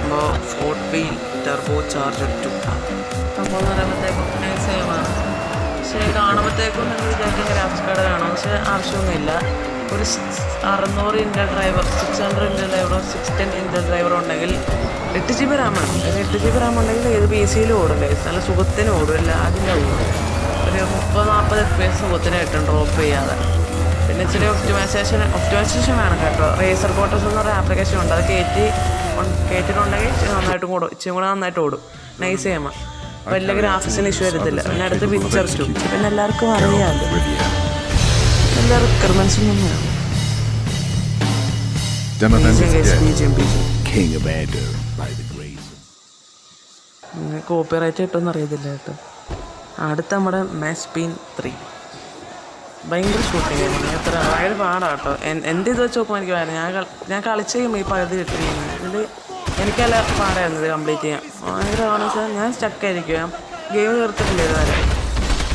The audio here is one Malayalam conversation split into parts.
അപ്പോൾ 4 ടർബോ ചാർജർ 2 അപ്പോൾ എന്ന് പറയുമ്പോഴത്തേക്കും സെയിമാണ്. പക്ഷേ കാണുമ്പോഴത്തേക്കും നിങ്ങൾ വിചാരിക്കുന്ന ഗ്രാഫിക്സ് കാർഡ് വേണം, പക്ഷേ ആവശ്യമൊന്നുമില്ല. ഒരു 600 ഇൻ്റൽ ഡ്രൈവർ, 600 ഇൻ്റൽ ഡ്രൈവറോ 610 ഇൻ്റൽ ഡ്രൈവറോ ഉണ്ടെങ്കിൽ 8 GB റാമാണ്. 8 GB റാം ഉണ്ടെങ്കിൽ ഏത് പി സിയിലും ഓടും ഗൈസ്. നല്ല സുഖത്തിന് ഓടും, എല്ലാതിൻ്റെ ഓടും. ഒരു 30-40 FPS സുഖത്തിന് കിട്ടും ഡ്രോപ്പ് ചെയ്യാതെ. പിന്നെ ഇച്ചിരി ഒപ്റ്റിമൈസേഷൻ വേണം കേട്ടോ. റേസർ കോട്ടസ് എന്ന് പറയുന്ന ആപ്ലിക്കേഷൻ ഉണ്ട്, അത് കയറ്റിട്ടുണ്ടെങ്കിൽ നന്നായിട്ടും ഓടും, ഇച്ചിരി കൂടെ നന്നായിട്ട് ഓടും. നൈസ് ഗെയിം, വലിയ ഗ്രാഫിക്സിന് ഇഷ്യൂ വരത്തില്ല. പിന്നെ അടുത്ത് പിക്ചർ ടു, പിന്നെ എല്ലാവർക്കും അറിയാമല്ലോ, എല്ലാ റിക്വയർമെൻറ്റ്സും വേണം. കോപ്പിറൈറ്റ് കിട്ടുമെന്ന് അറിയത്തില്ല കേട്ടോ. അടുത്ത നമ്മുടെ മാസ്പീൻ 3 ഭയങ്കര ഷൂട്ടിങ് ഗെയിമാണ്. ഭയങ്കര പാടാണ് കേട്ടോ. എൻ്റെ ഇത് വെച്ച് നോക്കുമ്പോൾ എനിക്ക് വേണം. ഞാൻ കളിച്ച ഗെയിം ഈ പകുതി കിട്ടുകയാണ്. ഇതിൽ എനിക്കല്ല പാടായിരുന്നു ഇത് കംപ്ലീറ്റ് ചെയ്യാൻ. ഭയങ്കര കാണുന്ന വെച്ചാൽ ഞാൻ സ്റ്റക്കായിരിക്കും, ഗെയിം തീർത്തിട്ടില്ല ഇതുവരെ.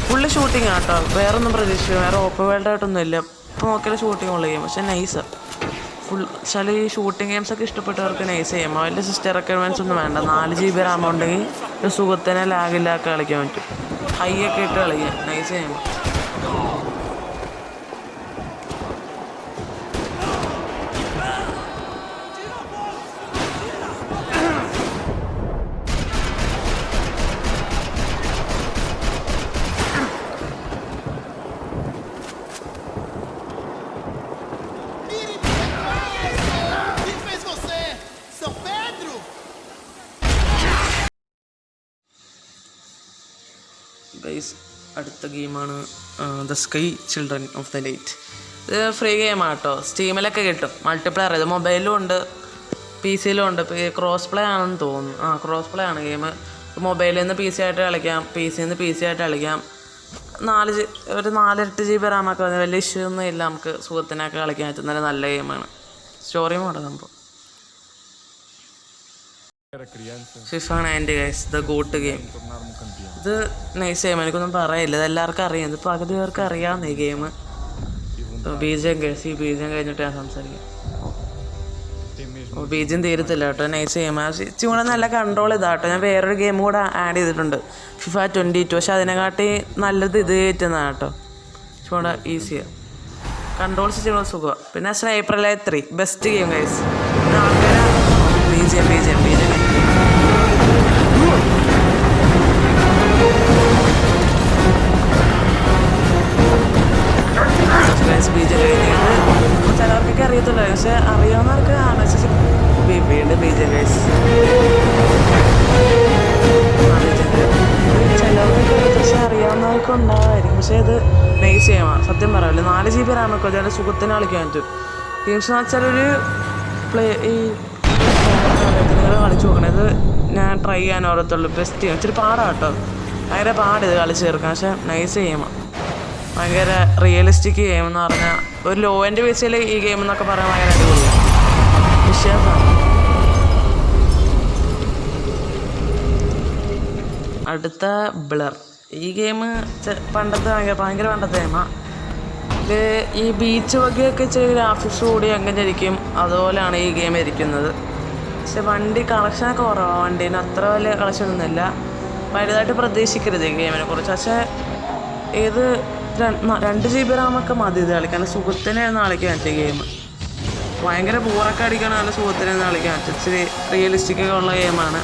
ഫുള്ള് ഷൂട്ടിങ് കേട്ടോ, വേറൊന്നും പ്രതീക്ഷിക്കും, വേറെ ഓപ്പൺ വേൾഡായിട്ടൊന്നും ഇല്ല. ഇപ്പോൾ നോക്കിയാൽ ഷൂട്ടിങ് ഉള്ള ഗെയിം, പക്ഷേ നൈസ് ഫുൾ. ചില ഈ ഷൂട്ടിങ് ഗെയിംസൊക്കെ ഇഷ്ടപ്പെട്ടവർക്ക് നൈസ് ഗെയിം. വലിയ സിസ്റ്റർ റിക്വയർമെൻറ്റ്സ് ഒന്നും വേണ്ട. 4 GB റാം ഉണ്ടെങ്കിൽ ഒരു സുഖത്തിനെ ലാഗില്ലാതെ കളിക്കാൻ പറ്റും. ഹൈ ഒക്കെ ഇട്ട് കളിക്കാം, നൈസ് ഗെയിം. ഗൈസ്, അടുത്ത ഗെയിമാണ് the sky children of the light. ഇത് ഫ്രീ ഗെയിമാണ് കേട്ടോ, സ്റ്റീമിലൊക്കെ കിട്ടും. മൾട്ടിപ്ലെയർ, ഇത് മൊബൈലിലും ഉണ്ട് പി സിയിലും ഉണ്ട്. ക്രോസ് പ്ലേ ആണെന്ന് തോന്നുന്നു. ക്രോസ് പ്ലേ ആണ് ഗെയിം. മൊബൈലിൽ നിന്ന് പി സി ആയിട്ട് കളിക്കാം, പി സിയിൽ നിന്ന് പി സി ആയിട്ട് കളിക്കാം. 4-8 GB റാമൊക്കെ വന്നത് വലിയ ഇഷ്യൂ ഒന്നും ഇല്ല. നമുക്ക് സുഖത്തിനൊക്കെ കളിക്കാൻ പറ്റുന്ന നല്ല ഗെയിമാണ്. സ്റ്റോറി മോഡ് സംഭവം. FIFA 90 guys, the got game. ഇത് നൈസ് ഗെയിം, എനിക്കൊന്നും പറയില്ല, ഇത് എല്ലാവർക്കും അറിയാം. ഇത് പകുതി പേർക്ക് അറിയാവുന്ന ഈ ഗെയിം. ബീജം ഗൈസ്, ഈ ബീജം കഴിഞ്ഞിട്ട് ഞാൻ സംസാരിക്കാം. ബീജം തീരത്തില്ല കേട്ടോ, നൈസ് ഗെയിം. ഇച്ചിരി കൂടെ നല്ല കൺട്രോൾ ഇതാട്ടോ. ഞാൻ വേറൊരു ഗെയിം കൂടെ ആഡ് ചെയ്തിട്ടുണ്ട്, FIFA 22. പക്ഷെ അതിനെക്കാട്ടി നല്ലത് ഇത് കയറ്റുന്നതാണ് കേട്ടോ. ഇച്ചിരി കൂടെ ഈസിയാണ്, കൺട്രോൾസ് ഇച്ചിരി കൂടെ സുഖമാണ്. പിന്നെ sniper light 3 best game guys. ബീജം ചിലവർക്കൊക്കെ അറിയത്തുള്ളൂ, പക്ഷെ അറിയാവുന്നവർക്ക് വീണ്ടും ബീജം ഗൈസ്. ചിലവർക്കൊക്കെ പക്ഷെ അറിയാവുന്നവർക്ക് ഉണ്ടാവായിരിക്കും. പക്ഷേ ഇത് നൈസ് ഗെയിമാണ്, സത്യം പറയാമല്ലോ. 4 GB റാമൊക്കെ അതിൻ്റെ സുഖത്തിന് കളിക്കാൻ പറ്റും. ഗെയിംസ് എന്ന് വെച്ചാൽ ഒരു നിങ്ങൾ കളിച്ച് നോക്കണം. ഇത് ഞാൻ ട്രൈ ചെയ്യാൻ ഓർത്തുള്ളൂ. Best game. ഇച്ചിരി പാടാണ് കേട്ടോ, ഭയങ്കര പാട് ഇത് കളിച്ച് തീർക്കാം. പക്ഷേ നൈസ് ഗെയിമാണ്, ഭയങ്കര റിയലിസ്റ്റിക് ഗെയിം എന്ന് പറഞ്ഞാൽ. ഒരു ലോ എൻഡ് ബേസിൽ ഈ ഗെയിം എന്നൊക്കെ പറയാൻ ഭയങ്കര അടിപൊളിയാണ്, വിശ്വാസമാണ്. അടുത്ത ബ്ലർ. ഈ ഗെയിം പണ്ടത്തെ ഭയങ്കര പണ്ടത്തെ ഗെയിമാണ്. ഇത് ഈ ബീച്ച് വകയൊക്കെ ചെറിയ ഗ്രാഫിക്സ് കൂടി എങ്ങനെ ഇരിക്കും അതുപോലെയാണ് ഈ ഗെയിം ഇരിക്കുന്നത്. പക്ഷെ വണ്ടി കളക്ഷനൊക്കെ കുറവാണ്, വണ്ടീന് അത്ര വലിയ കളക്ഷനൊന്നുമില്ല. വലുതായിട്ട് പ്രതീക്ഷിക്കരുത് ഈ ഗെയിമിനെ കുറിച്ച്. പക്ഷേ ഇത് 2 GB റാമൊക്കെ മതി ഇത് കളിക്കാൻ. സുഖത്തിനായിരുന്നു കളിക്കാൻ പറ്റിയ ഗെയിം. ഭയങ്കര ബോറൊക്കെ അടിക്കാൻ നല്ല സുഖത്തിനായിരുന്നു കളിക്കാൻ പറ്റും. ഇച്ചിരി റിയലിസ്റ്റിക്കൊക്കെ ഉള്ള ഗെയിമാണ്.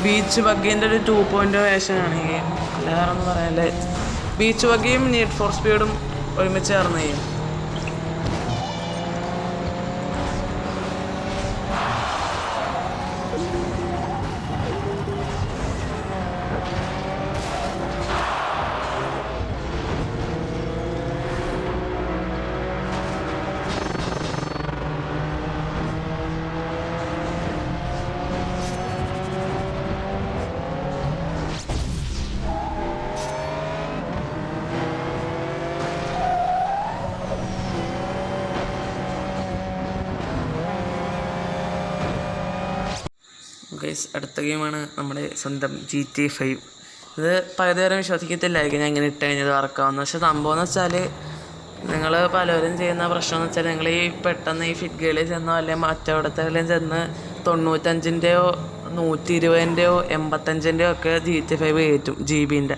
ബീച്ച് ബഗ്ഗിൻ്റെ ഒരു 2.0 വേർഷനാണ് ഈ ഗെയിം. അല്ല വേറെ ഒന്നും പറയാല്ലേ. ബീച്ച് ബഗ്ഗിയും നീഡ് ഫോർ സ്പീഡും ഒരുമിച്ച് ചേർന്ന ഗെയിം. ഗൈസ്, അടുത്ത ഗെയിമാണ് നമ്മുടെ സ്വന്തം GTA 5. ഇത് പകുതി നേരം വിശ്വസിക്കത്തില്ലായിരിക്കും ഞാൻ ഇങ്ങനെ ഇട്ട് കഴിഞ്ഞത് വർക്കാവുന്നത്. പക്ഷെ സംഭവം എന്ന് വെച്ചാൽ നിങ്ങൾ പലരും ചെയ്യുന്ന പ്രശ്നം എന്ന് വെച്ചാൽ നിങ്ങൾ ഈ പെട്ടെന്ന് ഈ ഫിറ്റ്ഗേളിൽ ചെന്നോ അല്ലെങ്കിൽ മറ്റവിടത്തെങ്കിലും ചെന്ന് 95-ൻ്റെയോ 120-ൻ്റെയോ 85-ൻ്റെയോ ഒക്കെ GTA 5 കയറ്റും GB-ൻ്റെ.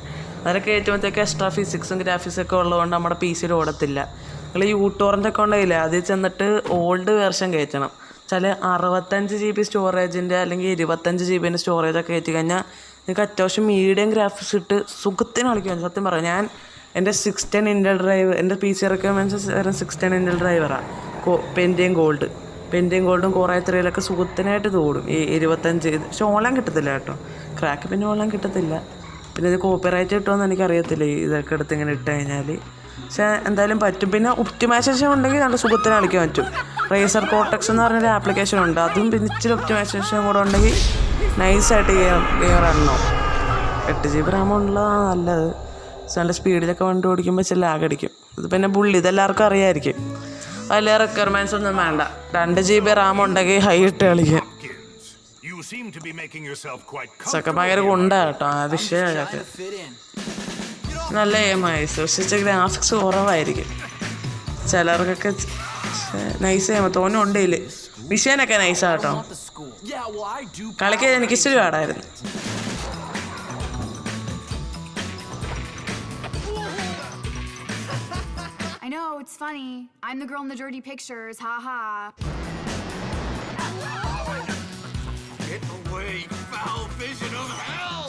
അതൊക്കെ കയറ്റുമ്പോഴത്തേക്ക് എക്സ്ട്രാ ഫിസിക്സും ഗ്രാഫിക്സൊക്കെ ഉള്ളതുകൊണ്ട് നമ്മുടെ PC-യിൽ ഓടത്തില്ല. നിങ്ങൾ യൂട്ടോറിൻ്റെ ഒക്കെ ഉണ്ടായില്ലേ, അതിൽ ചെന്നിട്ട് ഓൾഡ് വേർഷൻ കയറ്റണം. വെച്ചാൽ 65 GB സ്റ്റോറേജിൻ്റെ അല്ലെങ്കിൽ 25 GB സ്റ്റോറേജൊക്കെ കയറ്റി കഴിഞ്ഞാൽ നിങ്ങൾക്ക് അത്യാവശ്യം മീഡിയം ഗ്രാഫിക്സ് ഇട്ട് സുഖത്തിന് കളിക്കാൻ. സത്യം പറയാം, ഞാൻ എൻ്റെ 610 ഇൻ്റൽ ഡ്രൈവ്, എൻ്റെ PC റെക്കമെൻഡ്സ് 610 ഇൻ്റൽ ഡ്രൈവറാണ്. പെൻറ്റിയം ഗോൾഡും Core i3-ലൊക്കെ സുഖത്തിനായിട്ട് തോടും ഈ 25. പക്ഷെ ഓൺലൈൻ കിട്ടത്തില്ല കേട്ടോ, ക്രാക്ക് പിന്നെ ഓൺലൈൻ കിട്ടത്തില്ല. പിന്നെ ഇത് കോപ്പിറൈറ്റ് കിട്ടുമെന്ന് എനിക്കറിയത്തില്ല ഇതൊക്കെ എടുത്ത് ഇങ്ങനെ ഇട്ട് കഴിഞ്ഞാൽ. പക്ഷേ എന്തായാലും പറ്റും. പിന്നെ ഒപ്റ്റിമൈസേഷൻ ഉണ്ടെങ്കിൽ നല്ല സുഖത്തിന് കളിക്കാൻ പറ്റും. റേസർ കോർട്ടെക്സ് എന്ന് പറഞ്ഞൊരു ആപ്ലിക്കേഷൻ ഉണ്ട്, അതും പിന്നെ ഇച്ചിരി ഒപ്റ്റിമൈസേഷൻ കൂടെ ഉണ്ടെങ്കിൽ നൈസായിട്ട് റണ്ണോ. 8 GB റാം ഉള്ളതാണ് നല്ലത്. നല്ല സ്പീഡിലൊക്കെ വണ്ടി ഓടിക്കുമ്പോൾ ചില ലാഗ് അടിക്കും. ഇത് പിന്നെ ഇതെല്ലാവർക്കും അറിയാമായിരിക്കും. വലിയ റിക്വയർമെൻറ്റ്സ് ഒന്നും വേണ്ട. 2 GB റാം ഉണ്ടെങ്കിൽ ഹൈ ഇട്ട് കളിക്കാം. ഇതൊക്കെ ഭയങ്കര കൊണ്ടാണ് കേട്ടോ ആ വിഷയമൊക്കെ. നല്ല പക്ഷേ ഗ്രാഫിക്സ് കുറവായിരിക്കും ചിലർക്കൊക്കെ. നൈസ് ചെയ്യുമ്പോൾ തോന്നുന്നുണ്ടെങ്കിൽ വിഷയനൊക്കെ നൈസാണ് കേട്ടോ. കളിക്കാൻ എനിക്ക് ഇച്ചിരി പാടായിരുന്നു. I know, it's funny. I'm the girl in the dirty pictures, haha. Get away, foul vision of hell!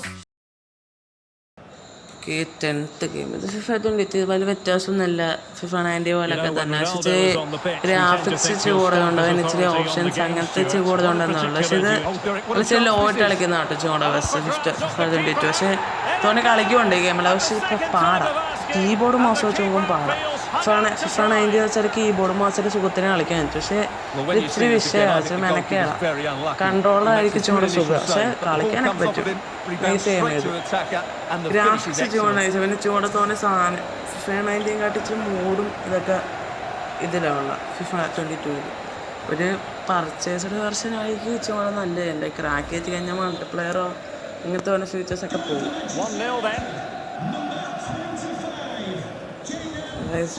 10th game ഇത് FIFA 20 വലിയ വ്യത്യാസമൊന്നുമില്ല. FIFA 90 പോലൊക്കെ തന്നെ. പക്ഷേ ഗ്രാഫിക്സ് ഇച്ചിരി കൂടുതലുണ്ട്, അതിന് ഇച്ചിരി ഓപ്ഷൻസ് അങ്ങനത്തെ ഇച്ചിരി കൂടുതലുണ്ടെന്നുള്ളു. പക്ഷേ ഇത് ഇച്ചിരി ലോ ആയിട്ട് കളിക്കുന്ന കേട്ടോ ചൂട FIFA 22. പക്ഷേ തോന്നെ കളിക്കുന്നുണ്ട് ഈ ഗെയിമിൽ. പക്ഷേ ഇപ്പോൾ പാടാം, കീബോർഡ് മൗസ് വെച്ച് നോക്കുമ്പോൾ പാടാം. FIFA 90 വെച്ചാൽ കീബോർഡ് മൗസിൽ സുഖത്തിന് കളിക്കാൻ പറ്റും. പക്ഷേ ഇച്ചിരി വിഷയമാണ്, ഇച്ചിരി മെനക്കേടാണ്. കൺട്രോളായിരിക്കും ചൂടെ സുഖം, പക്ഷേ കളിക്കാനൊക്കെ പറ്റും. നൈസ് ചെയ്യുന്നത് ഗ്രാഫിക്സ് ചൂട് നൈസ്. പിന്നെ ചൂടെ തോന്നെ സാധനം FIFA 90 കാട്ടിച്ച് മൂടും ഇതൊക്കെ ഇതിലുള്ള FIFA 22. ഒരു പർച്ചേസ്ഡ് വെർഷൻ ആയിരിക്കും ചൂടെ നല്ലതല്ലേ. ക്രാക്ക് ചെയ്ത് കഴിഞ്ഞാൽ മൾട്ടിപ്ലെയറോ ഇങ്ങനത്തെ ഓരോ ഫീച്ചേഴ്സൊക്കെ പോകും.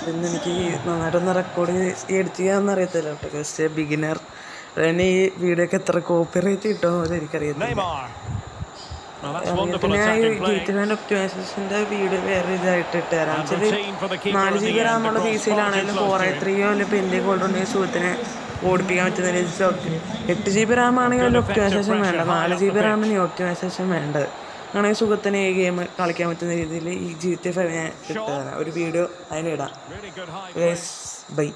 പിന്നെ എനിക്ക് നന്നായിട്ടൊന്ന് റെക്കോർഡിങ് എഡിറ്റ് ചെയ്യാമെന്ന് അറിയത്തില്ല കേട്ടോ. Just beginner. പിന്നെ ഈ വീഡിയോ ഒക്കെ എത്ര കോപ്പിറൈറ്റ് കിട്ടുമെന്ന് എനിക്കറിയത്തില്ല. പിന്നെ ഞാൻ ഈ GTA ഒപ്റ്റിമൈസേഷൻ്റെ വീഡിയോ വേറെ ഇതായിട്ട് ഇട്ട് തരാം. വെച്ചാൽ 4 GB റാമുള്ള PC-യിലാണെങ്കിലും Core i3-യോ അല്ലെങ്കിൽ പെൻറ്റിയം ഗോൾഡോ ഉണ്ടെങ്കിൽ സുഖത്തിന് ഓടിപ്പിക്കാൻ പറ്റുന്ന രീതിയിൽ. 8 GB റാം ആണെങ്കിൽ അതിൽ ഒപ്റ്റിമൈസേഷൻ വേണ്ട, 4 GB റാമിന് ഒപ്റ്റിമൈസേഷൻ വേണ്ടത്. അങ്ങനെ സുഖത്തിന് ഈ ഗെയിം കളിക്കാൻ പറ്റുന്ന രീതിയിൽ ഈ GTA 5 ഞാൻ ഇട്ട് തരാം. ഒരു വീഡിയോ അതിനിടാം. ബൈ.